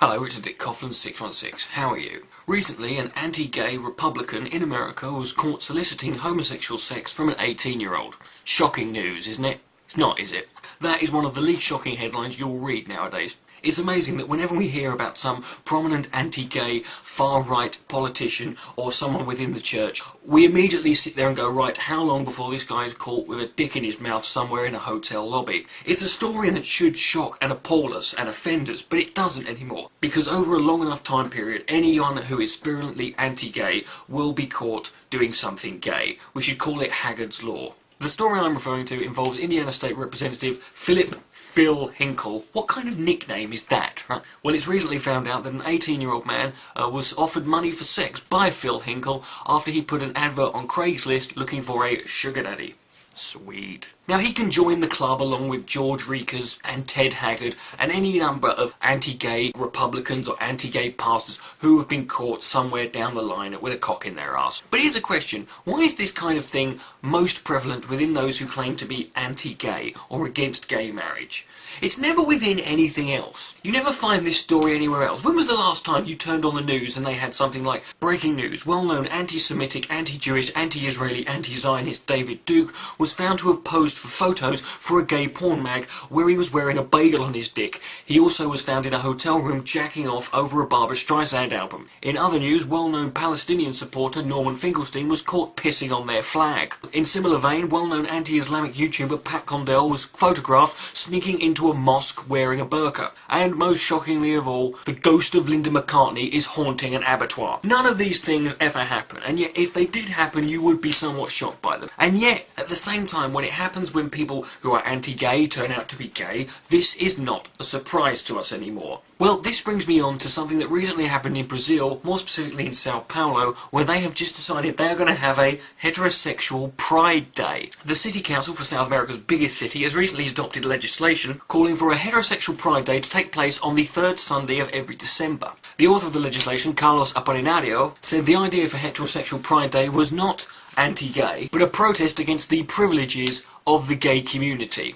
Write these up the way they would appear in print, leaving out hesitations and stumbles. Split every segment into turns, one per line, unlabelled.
Hello, Richard Dick Coughlin, 616. How are you? Recently, an anti-gay Republican in America was caught soliciting homosexual sex from an 18-year-old. Shocking news, isn't it? It's not, is it? That is one of the least shocking headlines you'll read nowadays. It's amazing that whenever we hear about some prominent anti-gay, far-right politician or someone within the church, we immediately sit there and go, right, how long before this guy is caught with a dick in his mouth somewhere in a hotel lobby? It's a story that should shock and appall us and offend us, but it doesn't anymore. Because over a long enough time period, anyone who is virulently anti-gay will be caught doing something gay. We should call it Haggard's Law. The story I'm referring to involves Indiana State Representative Phil Hinkle. What kind of nickname is that, right? Well, it's recently found out that an 18-year-old man was offered money for sex by Phil Hinkle after he put an advert on Craigslist looking for a sugar daddy. Sweet. Now he can join the club along with George Rekers and Ted Haggard and any number of anti-gay Republicans or anti-gay pastors who have been caught somewhere down the line with a cock in their arse. But here's a question. Why is this kind of thing most prevalent within those who claim to be anti-gay or against gay marriage? It's never within anything else. You never find this story anywhere else. When was the last time you turned on the news and they had something like breaking news? Well-known anti-Semitic, anti-Jewish, anti-Israeli, anti-Zionist David Duke was found to have posed for photos for a gay porn mag where he was wearing a bagel on his dick. He also was found in a hotel room jacking off over a Barbra Streisand album. In other news, well-known Palestinian supporter Norman Finkelstein was caught pissing on their flag. In similar vein, well-known anti-Islamic YouTuber Pat Condell was photographed sneaking into a mosque wearing a burqa. And most shockingly of all, the ghost of Linda McCartney is haunting an abattoir. None of these things ever happen, and yet if they did happen you would be somewhat shocked by them. And yet, at the same time, when it happens when people who are anti-gay turn out to be gay, this is not a surprise to us anymore. Well, this brings me on to something that recently happened in Brazil, more specifically in Sao Paulo, where they have just decided they are going to have a heterosexual Pride Day. The City Council for South America's biggest city has recently adopted legislation calling for a heterosexual Pride Day to take place on the third Sunday of every December. The author of the legislation, Carlos Apolinario, said the idea for heterosexual Pride Day was not anti-gay, but a protest against the privileges of the gay community.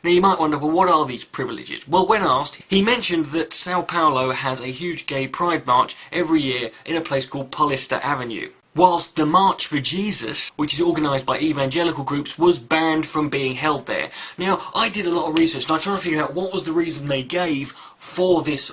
Now you might wonder, well, what are these privileges? Well, when asked, he mentioned that Sao Paulo has a huge gay pride march every year in a place called Paulista Avenue, whilst the March for Jesus, which is organised by evangelical groups, was banned from being held there. Now, I did a lot of research and I tried to figure out what was the reason they gave for this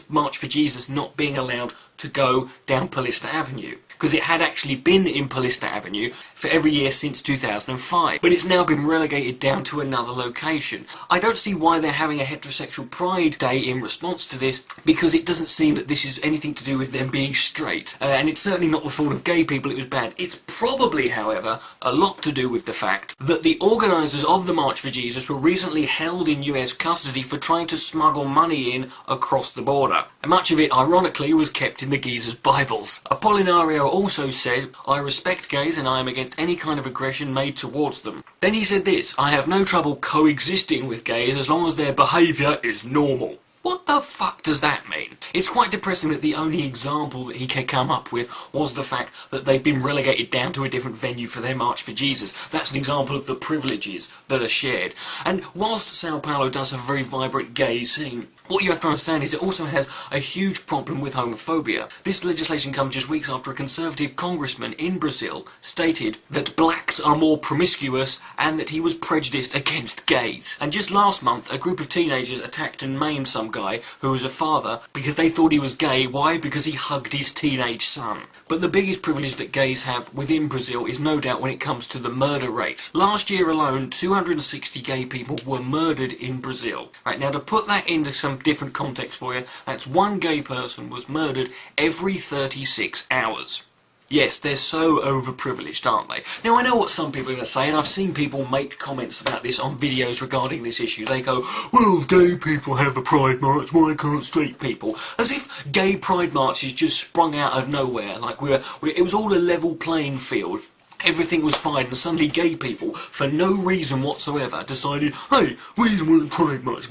March for Jesus not being allowed to go down Paulista Avenue. Because it had actually been in Paulista Avenue for every year since 2005, but it's now been relegated down to another location. I don't see why they're having a heterosexual Pride Day in response to this, because it doesn't seem that this is anything to do with them being straight, and it's certainly not the fault of gay people it was banned. It's probably, however, a lot to do with the fact that the organisers of the March for Jesus were recently held in US custody for trying to smuggle money in across the border, and much of it, ironically, was kept in the geezers' Bibles. Apolinario also said, "I respect gays and I am against any kind of aggression made towards them." Then he said this, "I have no trouble coexisting with gays as long as their behaviour is normal." What the fuck does that mean? It's quite depressing that the only example that he could come up with was the fact that they've been relegated down to a different venue for their March for Jesus. That's an example of the privileges that are shared. And whilst Sao Paulo does have a very vibrant gay scene, what you have to understand is it also has a huge problem with homophobia. This legislation comes just weeks after a conservative congressman in Brazil stated that blacks are more promiscuous and that he was prejudiced against gays. And just last month, a group of teenagers attacked and maimed some guy who was a father because they thought he was gay. Why? Because he hugged his teenage son. But the biggest privilege that gays have within Brazil is no doubt when it comes to the murder rate. Last year alone, 260 gay people were murdered in Brazil. Right, now to put that into some different context for you, that's one gay person was murdered every 36 hours. Yes, they're so overprivileged, aren't they? Now, I know what some people are going to say, and I've seen people make comments about this on videos regarding this issue. They go, well, gay people have a pride march, why can't straight people? As if gay pride marches just sprung out of nowhere, like it was all a level playing field. Everything was fine, and suddenly gay people, for no reason whatsoever, decided, hey, we want a pride march.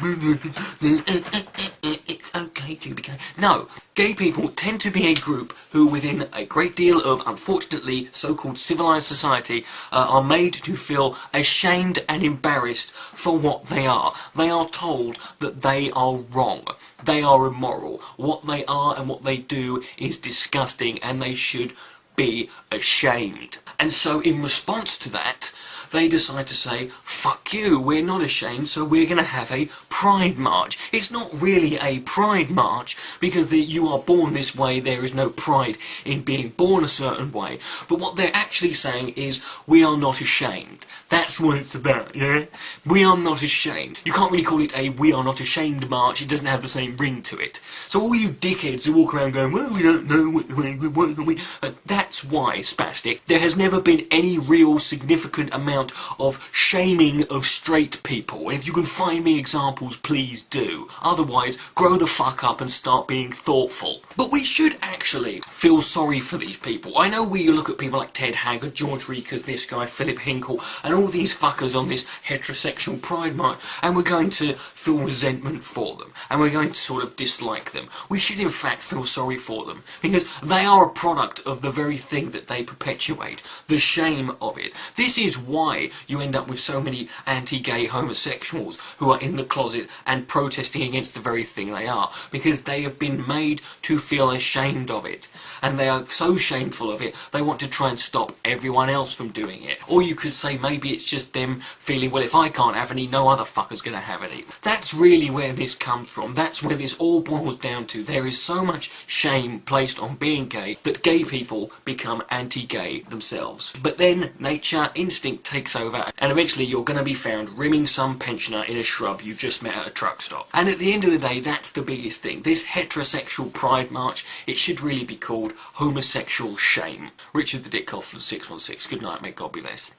It's okay, to be gay. No, gay people tend to be a group who, within a great deal of, unfortunately, so-called civilised society, are made to feel ashamed and embarrassed for what they are. They are told that they are wrong. They are immoral. What they are and what they do is disgusting, and they should be ashamed. And so in response to that, they decide to say, fuck you, we're not ashamed, so we're going to have a pride march. It's not really a pride march, because you are born this way, there is no pride in being born a certain way. But what they're actually saying is, we are not ashamed. That's what it's about, yeah? We are not ashamed. You can't really call it a we are not ashamed march, it doesn't have the same ring to it. So all you dickheads who walk around going, well, we don't know what we... That's why, spastic, there has never been any real significant amount of shaming of straight people. And if you can find me examples, please do. Otherwise, grow the fuck up and start being thoughtful. But we should actually feel sorry for these people. I know we look at people like Ted Haggard, George Reekers, this guy, Philip Hinkle, and all these fuckers on this heterosexual pride march, and we're going to feel resentment for them, and we're going to sort of dislike them. We should in fact feel sorry for them, because they are a product of the very thing that they perpetuate, the shame of it. This is why you end up with so many anti-gay homosexuals who are in the closet and protesting against the very thing they are, because they have been made to feel ashamed of it, and they are so shameful of it they want to try and stop everyone else from doing it. Or you could say maybe it's just them feeling, well, if I can't have any, no other fucker's gonna have any. That's really where this comes from. That's where this all boils down to. There is so much shame placed on being gay that gay people become anti-gay themselves. But then nature, instinct takes over, and eventually you're going to be found rimming some pensioner in a shrub you just met at a truck stop. And at the end of the day, that's the biggest thing. This heterosexual pride march, it should really be called homosexual shame. Richard the Dick Cough from 616. Good night, may God bless.